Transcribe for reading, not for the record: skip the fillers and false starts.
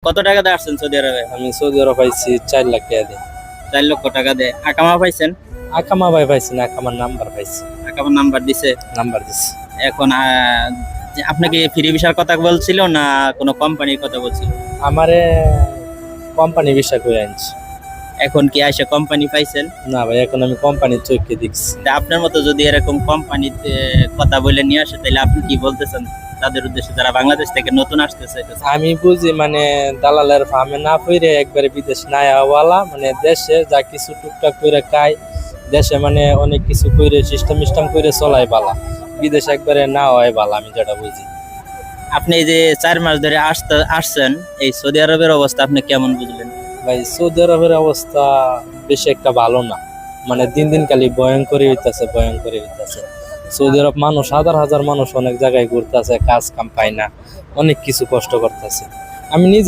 কত টাকা দিয়ে আসছেন সৌদি আরবে? আমি সৌদি আরব পাইছি 4 লাখ টাকা দিয়ে। 4 লক্ষ টাকা দিয়ে আকামা পাইছেন? আকামা ভাই পাইছি না, আকামার নাম্বার পাইছি, আকামার নাম্বার দিছে। নাম্বার দিছি। এখন যে আপনাকে ফ্রি ভিসার কথা বলছিল না কোনো কোম্পানির কথা বলছিল? আমারে কোম্পানি বিষয় করে আনছি। এখন কি আইসা কোম্পানি পাইছেন? না ভাই, এখন আমি কোম্পানির চোখে দেখছি। তা আপনার মতো যদি এরকম কোম্পানিতে কথা বলে নিয়ে আসে তাহলে আপনি কি বলতেছেন তাদের উদ্দেশ্যে যারা বাংলাদেশ থেকে নতুন আসতেছে? আমি বুঝি মানে দালালের ফার্মে না পড়ে একবারে বিদেশ না আওয়ালা, মানে দেশে যা কিছু টুকটাক করে খায়, দেশে মানে অনেক কিছু করে সিস্টেম করে চলাই বালা, বিদেশে একবারে না হয় বালা, আমি যেটা বুঝি। আপনি এই যে 4 মাস ধরে আসছেন, এই সৌদি আরবের অবস্থা আপনি কেমন বুঝলেন? ভাই সৌদি আরবের অবস্থা বেশি একটা ভালো না, মানে দিন দিন খালি ভয়ঙ্কর হইতাছে। সৌদি আরব মানুষ, হাজার হাজার মানুষ অনেক জায়গায় ঘুরতেছে, কাজ কাম পায় না, অনেক কিছু কষ্ট করতেছে। আমি নিজে